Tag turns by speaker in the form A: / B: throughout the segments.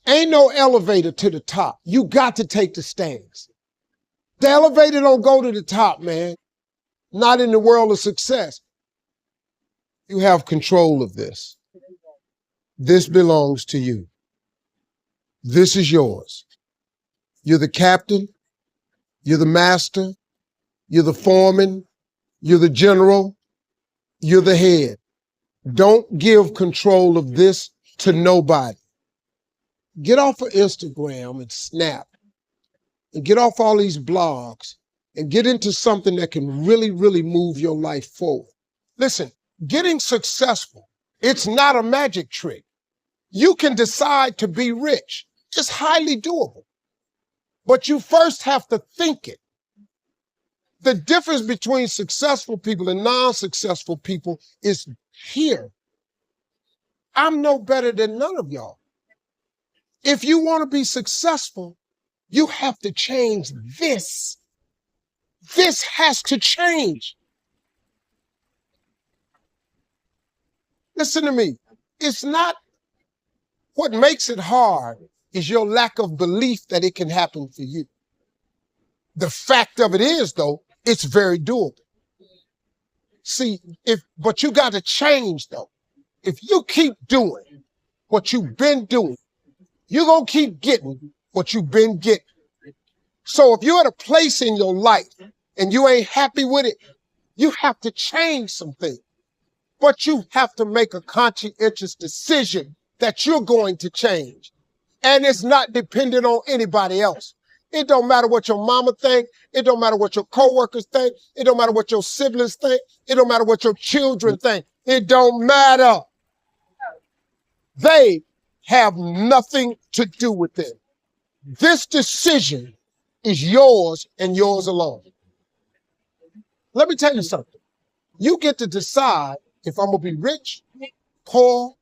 A: Ain't no elevator to the top. You got to take the stairs. The elevator don't go to the top, man. Not in the world of success. You have control of this. This belongs to you. This is yours. You're the captain. You're the master. You're the foreman. You're the general. You're the head. Don't give control of this to nobody. Get off of Instagram and Snap and get off all these blogs and get into something that can really, really move your life forward. Listen, getting successful, it's not a magic trick. You can decide to be rich. It's highly doable. But you first have to think it. The difference between successful people and non-successful people is here. I'm no better than none of y'all. If you want to be successful, you have to change this. This has to change. Listen to me. It's not what makes it hard is your lack of belief that it can happen for you. The fact of it is, though, it's very doable. See, but you got to change, though. If you keep doing what you've been doing, you're going to keep getting what you've been getting. So if you're at a place in your life and you ain't happy with it, you have to change something. But you have to make a conscientious decision that you're going to change. And it's not dependent on anybody else. It don't matter what your mama think. It don't matter what your coworkers think. It don't matter what your siblings think. It don't matter what your children think. It don't matter. They have nothing to do with it. This decision is yours and yours alone. Let me tell you something. You get to decide if I'm going to be rich, poor,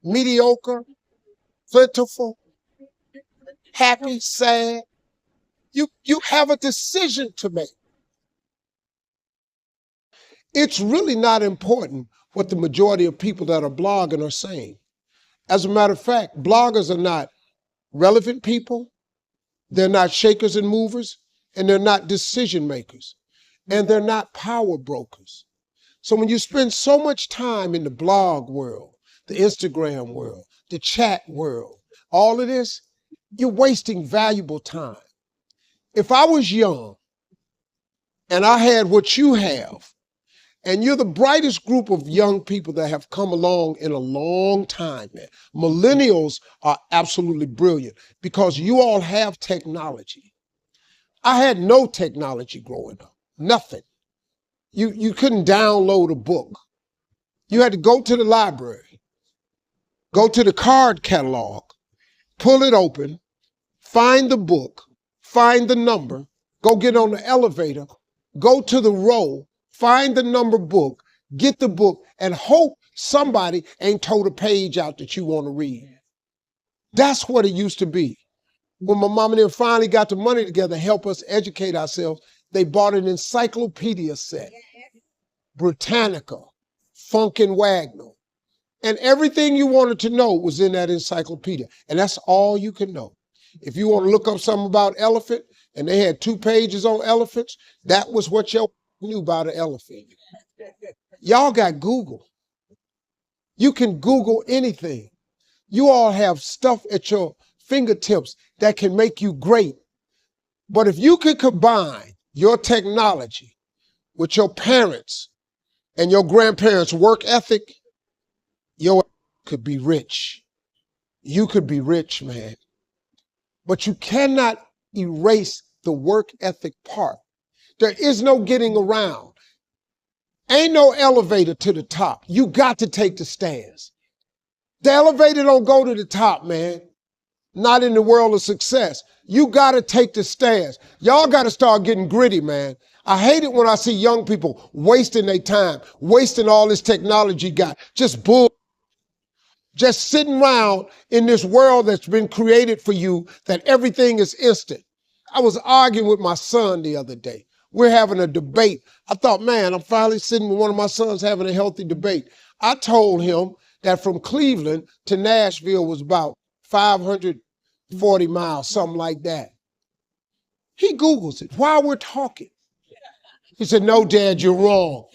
A: mediocre, plentiful, happy, sad. You have a decision to make. It's really not important what the majority of people that are blogging are saying. As a matter of fact, bloggers are not relevant people, they're not shakers and movers, and they're not decision makers, and they're not power brokers. So when you spend so much time in the blog world, the Instagram world, the chat world, all of this, you're wasting valuable time. If I was young and I had what you have, and you're the brightest group of young people that have come along in a long time, man. Millennials are absolutely brilliant because you all have technology. I had no technology growing up, nothing. You couldn't download a book. You had to go to the library, go to the card catalog, pull it open, find the book, find the number, go get on the elevator, go to the row, find the number book, get the book, and hope somebody ain't told a page out that you want to read. That's what it used to be. When my mom and them finally got the money together to help us educate ourselves, they bought an encyclopedia set, Britannica, Funk and Wagner, and everything you wanted to know was in that encyclopedia, and that's all you can know. If you want to look up something about elephant, and they had 2 pages on elephants, that was what you knew about an elephant. Y'all got Google. You can Google anything. You all have stuff at your fingertips that can make you great. But if you could combine your technology with your parents and your grandparents' work ethic, your could be rich. You could be rich, man. But you cannot erase the work ethic part. There is no getting around. Ain't no elevator to the top. You got to take the stairs. The elevator don't go to the top, man. Not in the world of success. You got to take the stairs. Y'all got to start getting gritty, man. I hate it when I see young people wasting their time, wasting all this technology got, just sitting around in this world that's been created for you that everything is instant. I was arguing with my son the other day. We're having a debate. I thought, man, I'm finally sitting with one of my sons having a healthy debate. I told him that from Cleveland to Nashville was about 500 40 miles, something like that. He Googles it while we're talking. He said, no, Dad, you're wrong.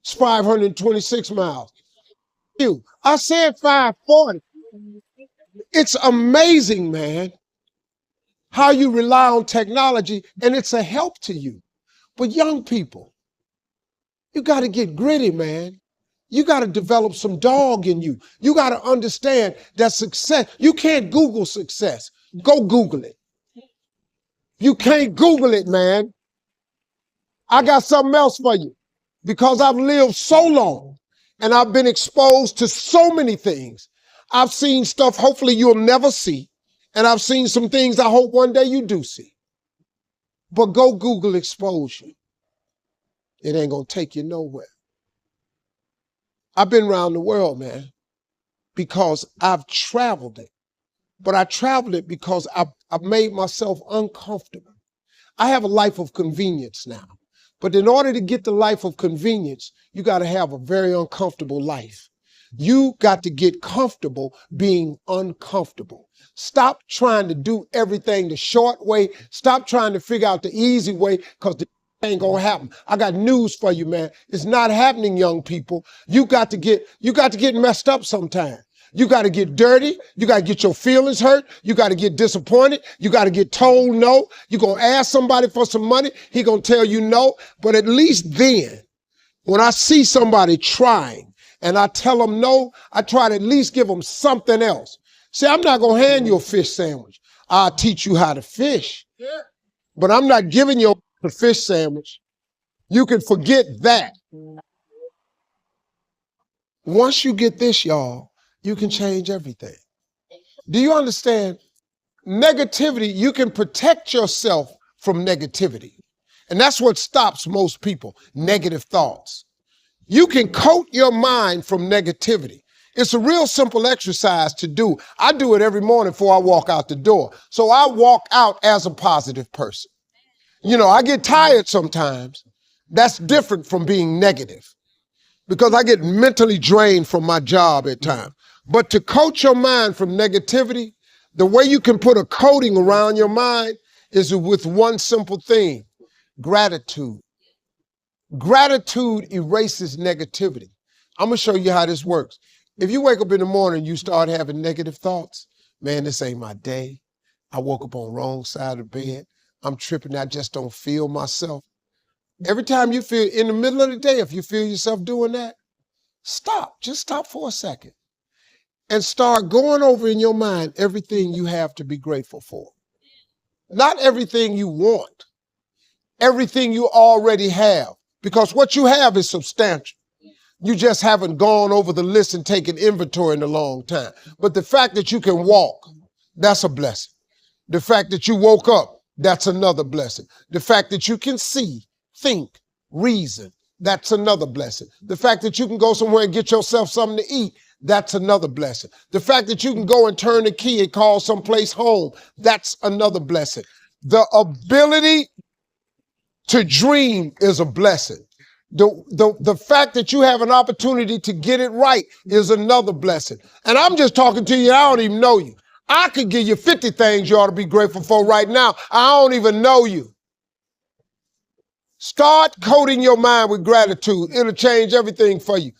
A: It's 526 miles. I said 540. It's amazing, man, how you rely on technology, and it's a help to you. But young people, you got to get gritty, man. You got to develop some dog in you. You got to understand that success, you can't Google success. Go Google it. You can't Google it, man. I got something else for you. Because I've lived so long and I've been exposed to so many things. I've seen stuff hopefully you'll never see. And I've seen some things I hope one day you do see. But go Google exposure. It ain't gonna take you nowhere. I've been around the world, man, because I've traveled it. But I traveled it because I've made myself uncomfortable. I have a life of convenience now. But in order to get the life of convenience, you got to have a very uncomfortable life. You got to get comfortable being uncomfortable. Stop trying to do everything the short way. Stop trying to figure out the easy way, because the ain't gonna happen. I got news for you, man. It's not happening, young people. You got to get messed up sometime. You got to get dirty. You got to get your feelings hurt. You got to get disappointed. You got to get told no. You're going to ask somebody for some money. He going to tell you no. But at least then, when I see somebody trying and I tell them no, I try to at least give them something else. See, I'm not going to hand you a fish sandwich. I'll teach you how to fish. But I'm not giving you a fish sandwich. You can forget that. Once you get this, y'all, you can change everything. Do you understand? Negativity, you can protect yourself from negativity. And that's what stops most people, negative thoughts. You can coat your mind from negativity. It's a real simple exercise to do. I do it every morning before I walk out the door. So I walk out as a positive person. You know, I get tired sometimes. That's different from being negative, because I get mentally drained from my job at times. But to coat your mind from negativity, the way you can put a coating around your mind is with one simple thing: gratitude. Gratitude erases negativity. I'm gonna show you how this works. If you wake up in the morning and you start having negative thoughts, man, this ain't my day. I woke up on the wrong side of the bed. I'm tripping, I just don't feel myself. Every time you feel, in the middle of the day, if you feel yourself doing that, stop. Just stop for a second and start going over in your mind everything you have to be grateful for. Not everything you want, everything you already have, because what you have is substantial. You just haven't gone over the list and taken inventory in a long time. But the fact that you can walk, that's a blessing. The fact that you woke up, that's another blessing. The fact that you can see, think, reason, that's another blessing. The fact that you can go somewhere and get yourself something to eat, that's another blessing. The fact that you can go and turn the key and call someplace home, that's another blessing. The ability to dream is a blessing. The fact that you have an opportunity to get it right is another blessing. And I'm just talking to you, I don't even know you. I could give you 50 things you ought to be grateful for right now. I don't even know you. Start coating your mind with gratitude. It'll change everything for you.